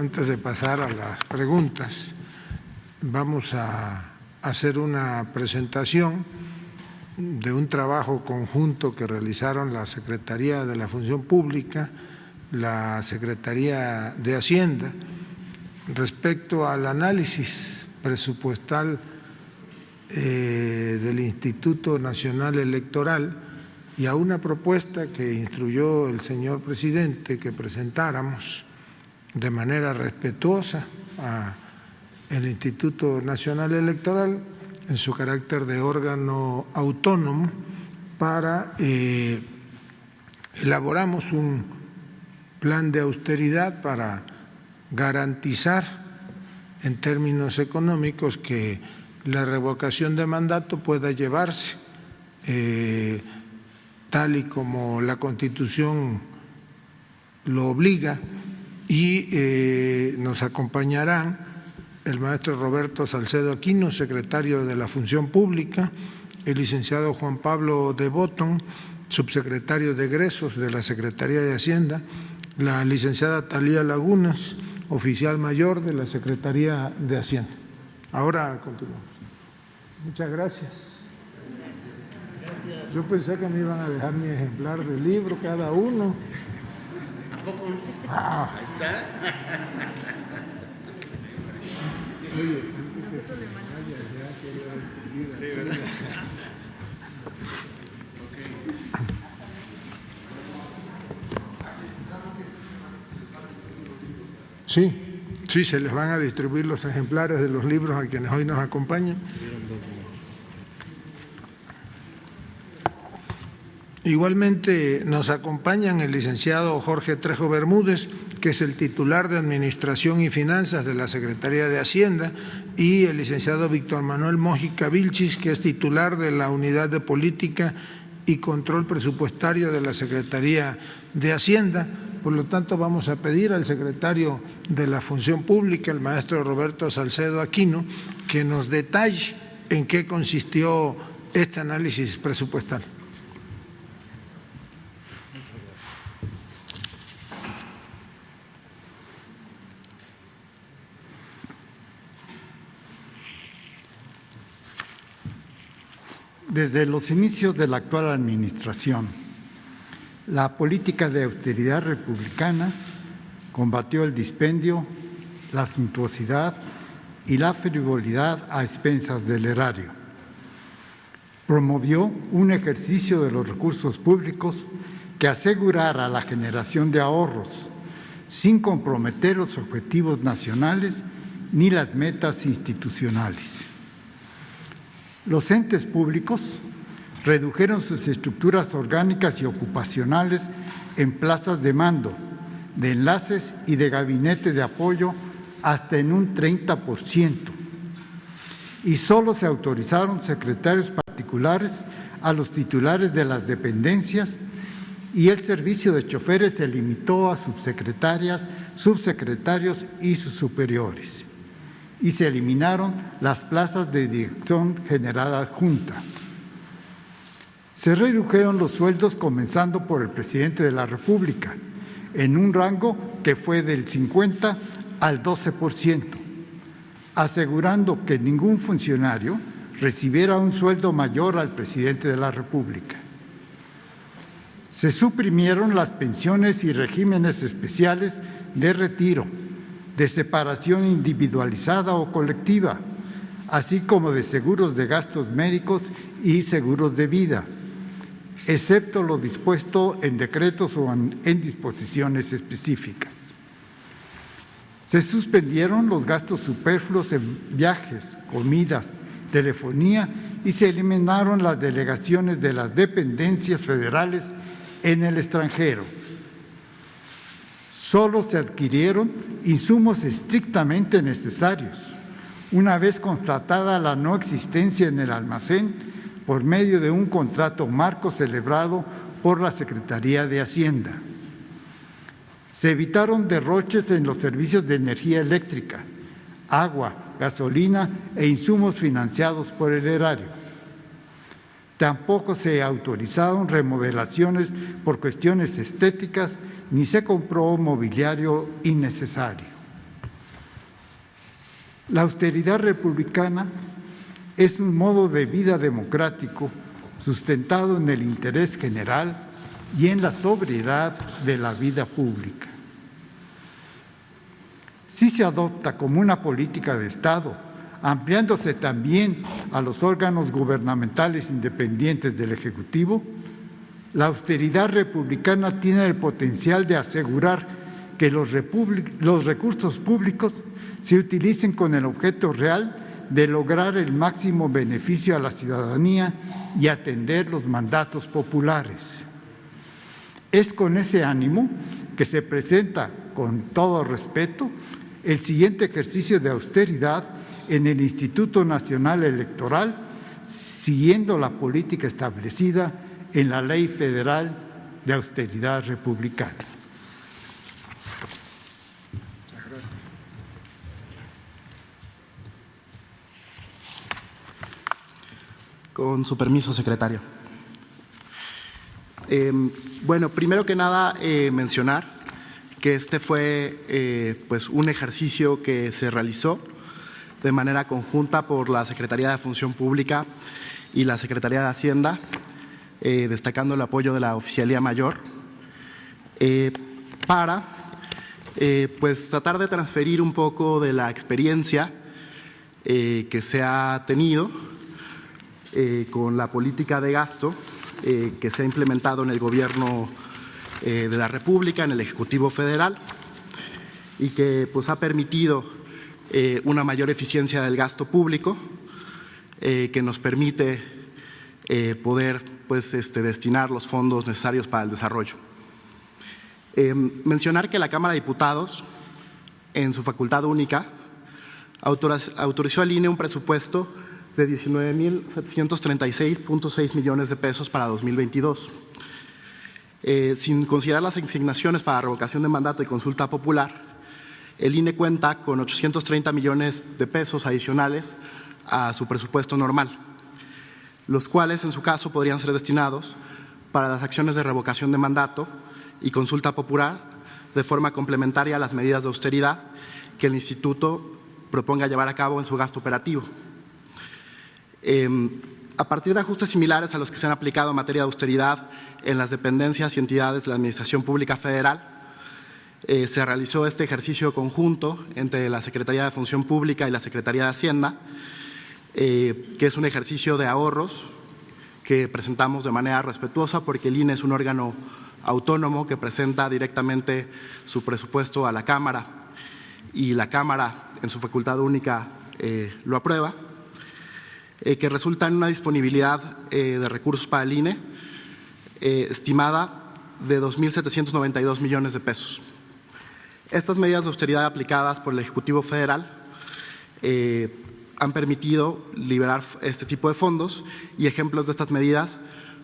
antes de pasar a las preguntas, vamos a hacer una presentación de un trabajo conjunto que realizaron la Secretaría de la Función Pública, la Secretaría de Hacienda, respecto al análisis presupuestal del Instituto Nacional Electoral y a una propuesta que instruyó el señor presidente que presentáramos de manera respetuosa al Instituto Nacional Electoral en su carácter de órgano autónomo para elaboramos un plan de austeridad para garantizar en términos económicos que la revocación de mandato pueda llevarse tal y como la Constitución lo obliga, y nos acompañarán el maestro Roberto Salcedo Aquino, secretario de la Función Pública, el licenciado Juan Pablo de Botton, subsecretario de Egresos de la Secretaría de Hacienda, la licenciada Talía Lagunas, oficial mayor de la Secretaría de Hacienda. Ahora continuamos. Muchas gracias. Yo pensé que me iban a dejar mi ejemplar de libro cada uno. ¿Tampoco? Ah. Ahí está. Oye, Sí, ¿verdad? Sí, se les van a distribuir los ejemplares de los libros a quienes hoy nos acompañan. Igualmente nos acompañan el licenciado Jorge Trejo Bermúdez, que es el titular de Administración y Finanzas de la Secretaría de Hacienda, y el licenciado Víctor Manuel Mójica Vilchis, que es titular de la Unidad de Política y Control Presupuestario de la Secretaría de Hacienda. Por lo tanto, vamos a pedir al secretario de la Función Pública, el maestro Roberto Salcedo Aquino, que nos detalle en qué consistió este análisis presupuestal. Desde los inicios de la actual administración, la política de austeridad republicana combatió el dispendio, la suntuosidad y la frivolidad a expensas del erario. Promovió un ejercicio de los recursos públicos que asegurara la generación de ahorros sin comprometer los objetivos nacionales ni las metas institucionales. Los entes públicos redujeron sus estructuras orgánicas y ocupacionales en plazas de mando, de enlaces y de gabinete de apoyo hasta en un 30%. Y solo se autorizaron secretarios particulares a los titulares de las dependencias y el servicio de choferes se limitó a subsecretarias, subsecretarios y sus superiores. Y se eliminaron las plazas de dirección general adjunta. Se redujeron los sueldos comenzando por el presidente de la República, en un rango que fue del 50 al 12%, asegurando que ningún funcionario recibiera un sueldo mayor al presidente de la República. Se suprimieron las pensiones y regímenes especiales de retiro, de separación individualizada o colectiva, así como de seguros de gastos médicos y seguros de vida, excepto lo dispuesto en decretos o en disposiciones específicas. Se suspendieron los gastos superfluos en viajes, comidas, telefonía y se eliminaron las delegaciones de las dependencias federales en el extranjero. Solo se adquirieron insumos estrictamente necesarios, una vez constatada la no existencia en el almacén por medio de un contrato marco celebrado por la Secretaría de Hacienda. Se evitaron derroches en los servicios de energía eléctrica, agua, gasolina e insumos financiados por el erario. Tampoco se autorizaron remodelaciones por cuestiones estéticas ni se compró mobiliario innecesario. La austeridad republicana es un modo de vida democrático sustentado en el interés general y en la sobriedad de la vida pública. Si se adopta como una política de Estado, ampliándose también a los órganos gubernamentales independientes del Ejecutivo, la austeridad republicana tiene el potencial de asegurar que los recursos públicos se utilicen con el objeto real de lograr el máximo beneficio a la ciudadanía y atender los mandatos populares. Es con ese ánimo que se presenta, con todo respeto, el siguiente ejercicio de austeridad en el Instituto Nacional Electoral, siguiendo la política establecida en la Ley Federal de Austeridad Republicana. Con su permiso, secretario. Bueno, primero que nada, mencionar que este fue pues un ejercicio que se realizó de manera conjunta por la Secretaría de Función Pública y la Secretaría de Hacienda, destacando el apoyo de la Oficialía Mayor, para pues tratar de transferir un poco de la experiencia que se ha tenido con la política de gasto que se ha implementado en el Gobierno de la República, en el Ejecutivo Federal, y que pues ha permitido una mayor eficiencia del gasto público, que nos permite poder pues destinar los fondos necesarios para el desarrollo. Mencionar que la Cámara de Diputados, en su facultad única, autorizó al INE un presupuesto de 19.736.6 millones de pesos para 2022. Sin considerar las asignaciones para revocación de mandato y consulta popular, el INE cuenta con 830 millones de pesos adicionales a su presupuesto normal, los cuales en su caso podrían ser destinados para las acciones de revocación de mandato y consulta popular de forma complementaria a las medidas de austeridad que el Instituto proponga llevar a cabo en su gasto operativo. A partir de ajustes similares a los que se han aplicado en materia de austeridad en las dependencias y entidades de la Administración Pública Federal, se realizó este ejercicio conjunto entre la Secretaría de Función Pública y la Secretaría de Hacienda, que es un ejercicio de ahorros que presentamos de manera respetuosa porque el INE es un órgano autónomo que presenta directamente su presupuesto a la Cámara y la Cámara en su facultad única lo aprueba, que resulta en una disponibilidad de recursos para el INE estimada de 2.792 millones de pesos. Estas medidas de austeridad aplicadas por el Ejecutivo Federal han permitido liberar este tipo de fondos y ejemplos de estas medidas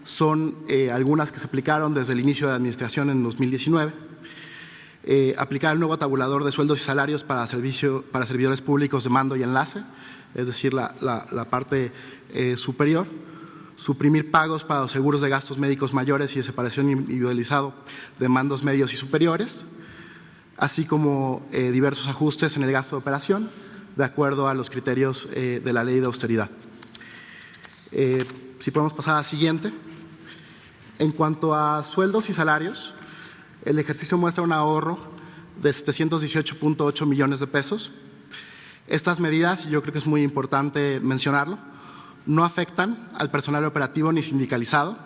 son algunas que se aplicaron desde el inicio de la administración en 2019. Aplicar el nuevo tabulador de sueldos y salarios para servidores públicos de mando y enlace, es decir, la parte superior. Suprimir pagos para los seguros de gastos médicos mayores y de separación individualizado de mandos medios y superiores, así como diversos ajustes en el gasto de operación, de acuerdo a los criterios de la ley de austeridad. Si podemos pasar a la siguiente. En cuanto a sueldos y salarios, el ejercicio muestra un ahorro de 718.8 millones de pesos. Estas medidas, yo creo que es muy importante mencionarlo, no afectan al personal operativo ni sindicalizado,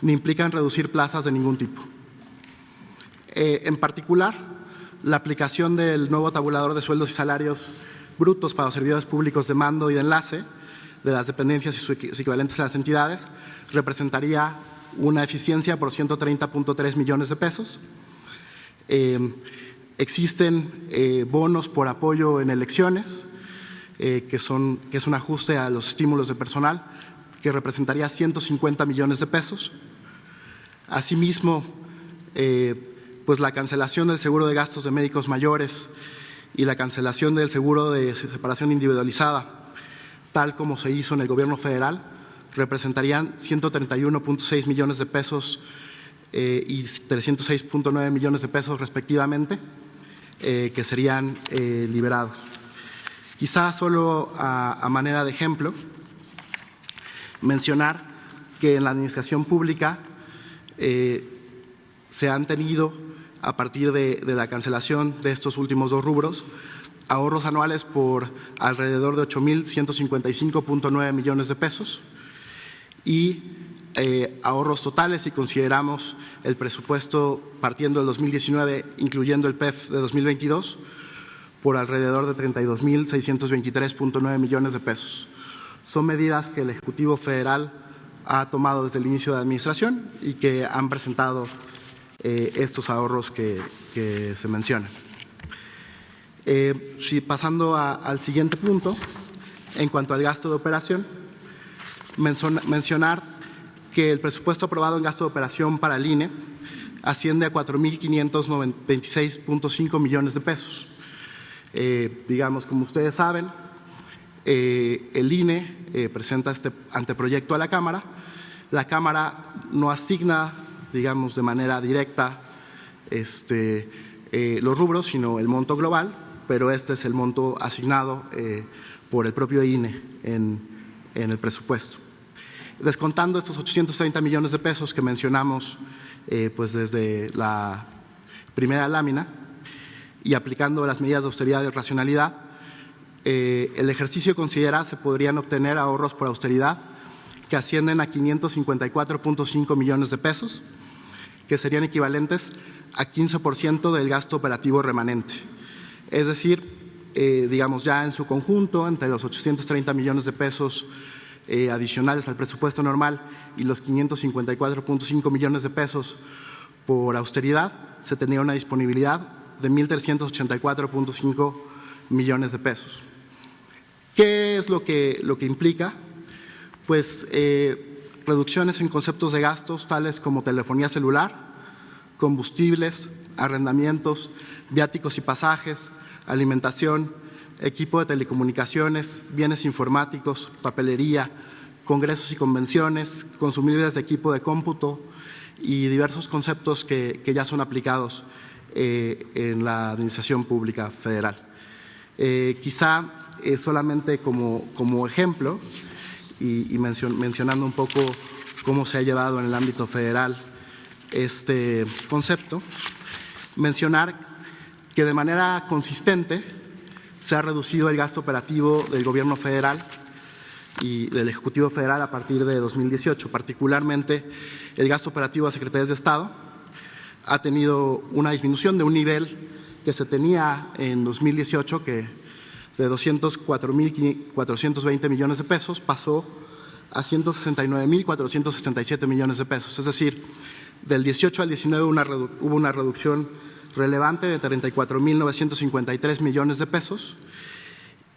ni implican reducir plazas de ningún tipo. En particular, la aplicación del nuevo tabulador de sueldos y salarios brutos para los servidores públicos de mando y de enlace de las dependencias y sus equivalentes a las entidades representaría una eficiencia por 130.3 millones de pesos. Existen bonos por apoyo en elecciones, que es un ajuste a los estímulos de personal, que representaría 150 millones de pesos. Asimismo, pues la cancelación del seguro de gastos de médicos mayores y la cancelación del seguro de separación individualizada, tal como se hizo en el Gobierno federal, representarían 131.6 millones de pesos y 306.9 millones de pesos respectivamente, que serían liberados. Quizá solo a manera de ejemplo, mencionar que en la administración pública se han tenido, a partir de la cancelación de estos últimos dos rubros, ahorros anuales por alrededor de 8,155.9 millones de pesos y ahorros totales, si consideramos el presupuesto partiendo del 2019, incluyendo el PEF de 2022, por alrededor de 32,623.9 millones de pesos. Son medidas que el Ejecutivo Federal ha tomado desde el inicio de la administración y que han presentado estos ahorros que se mencionan. Pasando al siguiente punto, en cuanto al gasto de operación, mencionar que el presupuesto aprobado en gasto de operación para el INE asciende a 4,526.5 millones de pesos. Digamos, como ustedes saben, el INE presenta este anteproyecto a la Cámara. La Cámara no asigna, digamos, de manera directa los rubros, sino el monto global, pero este es el monto asignado por el propio INE en el presupuesto. Descontando estos 830 millones de pesos que mencionamos pues desde la primera lámina y aplicando las medidas de austeridad y racionalidad, el ejercicio considera se podrían obtener ahorros por austeridad que ascienden a 554.5 millones de pesos, que serían equivalentes a 15% del gasto operativo remanente. Es decir, digamos ya en su conjunto, entre los 830 millones de pesos adicionales al presupuesto normal y los 554.5 millones de pesos por austeridad, se tenía una disponibilidad de 1,384.5 millones de pesos. ¿Qué es lo que implica? Pues reducciones en conceptos de gastos tales como telefonía celular, combustibles, arrendamientos, viáticos y pasajes, alimentación, equipo de telecomunicaciones, bienes informáticos, papelería, congresos y convenciones, consumibles de equipo de cómputo y diversos conceptos que ya son aplicados en la Administración Pública Federal. Quizá solamente como ejemplo y mencionando un poco cómo se ha llevado en el ámbito federal este concepto, mencionar que de manera consistente se ha reducido el gasto operativo del Gobierno federal y del Ejecutivo Federal a partir de 2018. Particularmente, el gasto operativo de Secretarías de Estado ha tenido una disminución de un nivel que se tenía en 2018, que de 204,420 millones de pesos pasó a 169,467 millones de pesos. Es decir, del 18 al 19 hubo una reducción relevante de 34,953 millones de pesos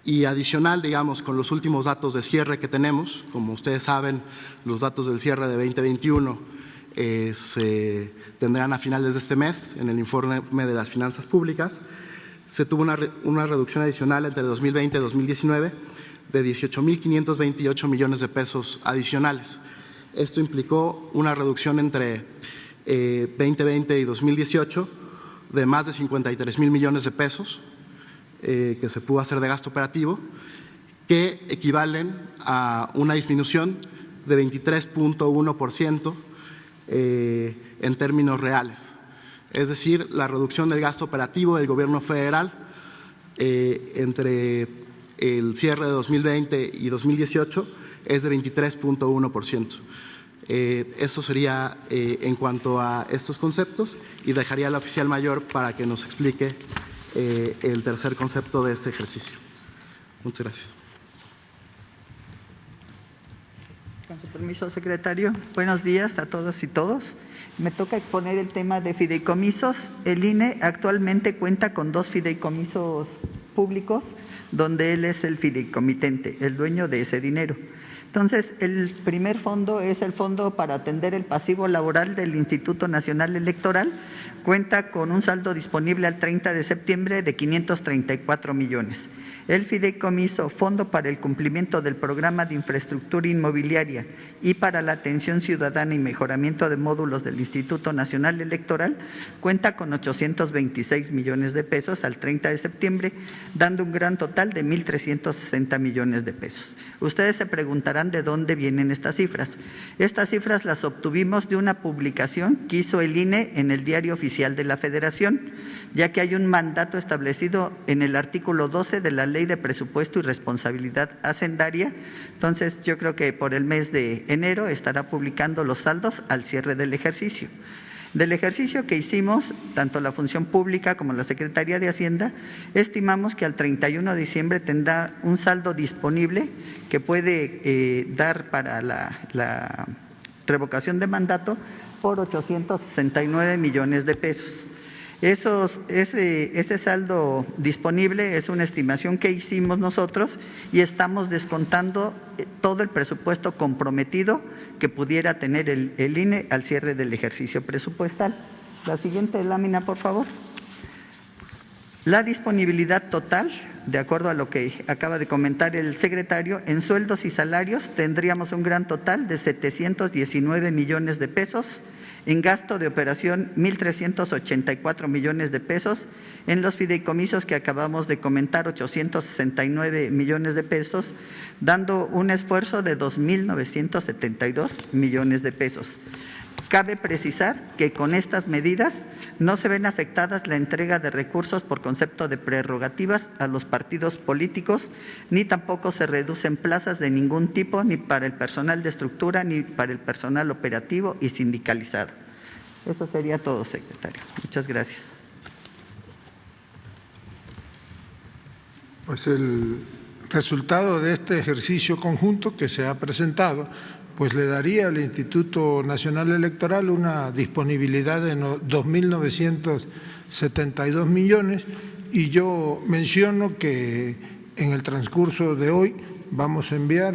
y adicional, digamos, con los últimos datos de cierre que tenemos, como ustedes saben, los datos del cierre de 2021 se tendrán a finales de este mes en el informe de las finanzas públicas. Se tuvo una reducción adicional entre 2020 y 2019 de 18,528 millones de pesos adicionales. Esto implicó una reducción entre 2020 y 2018 de más de 53,000 millones de pesos que se pudo hacer de gasto operativo, que equivalen a una disminución de 23.1% en términos reales. Es decir, la reducción del gasto operativo del Gobierno federal entre el cierre de 2020 y 2018 es de 23.1%. Esto sería en cuanto a estos conceptos y dejaría al oficial mayor para que nos explique el tercer concepto de este ejercicio. Muchas gracias. Con su permiso, secretario. Buenos días a todos y todos. Me toca exponer el tema de fideicomisos. El INE actualmente cuenta con 2 fideicomisos públicos, donde él es el fideicomitente, el dueño de ese dinero. Entonces, el primer fondo es el fondo para atender el pasivo laboral del Instituto Nacional Electoral. Cuenta con un saldo disponible al 30 de septiembre de 534 millones. El fideicomiso Fondo para el Cumplimiento del Programa de Infraestructura Inmobiliaria y para la Atención Ciudadana y Mejoramiento de Módulos del Instituto Nacional Electoral cuenta con 826 millones de pesos al 30 de septiembre, dando un gran total de 1.360 millones de pesos. Ustedes se preguntarán de dónde vienen estas cifras. Estas cifras las obtuvimos de una publicación que hizo el INE en el Diario Oficial de la Federación, ya que hay un mandato establecido en el artículo 12 de la Ley de Presupuesto y Responsabilidad Hacendaria. Entonces, yo creo que por el mes de enero estará publicando los saldos al cierre del ejercicio. Del ejercicio que hicimos, tanto la Función Pública como la Secretaría de Hacienda, estimamos que al 31 de diciembre tendrá un saldo disponible que puede dar para la revocación de mandato por 869 millones de pesos. Ese saldo disponible es una estimación que hicimos nosotros y estamos descontando todo el presupuesto comprometido que pudiera tener el INE al cierre del ejercicio presupuestal. La siguiente lámina, por favor. La disponibilidad total, de acuerdo a lo que acaba de comentar el secretario, en sueldos y salarios tendríamos un gran total de 719 millones de pesos, en gasto de operación 1.384 millones de pesos, en los fideicomisos que acabamos de comentar 869 millones de pesos, dando un esfuerzo de 2.972 millones de pesos. Cabe precisar que con estas medidas no se ven afectadas la entrega de recursos por concepto de prerrogativas a los partidos políticos, ni tampoco se reducen plazas de ningún tipo, ni para el personal de estructura, ni para el personal operativo y sindicalizado. Eso sería todo, secretario. Muchas gracias. Pues el resultado de este ejercicio conjunto que se ha presentado pues le daría al Instituto Nacional Electoral una disponibilidad de 2.972 millones y yo menciono que en el transcurso de hoy vamos a enviar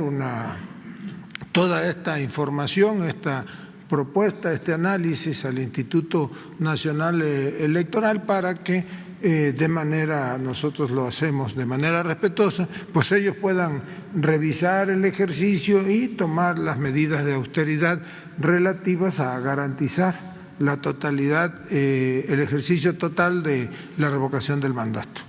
toda esta información, esta propuesta, este análisis al Instituto Nacional Electoral para que de manera, nosotros lo hacemos de manera respetuosa, pues ellos puedan revisar el ejercicio y tomar las medidas de austeridad relativas a garantizar la totalidad, el ejercicio total de la revocación del mandato.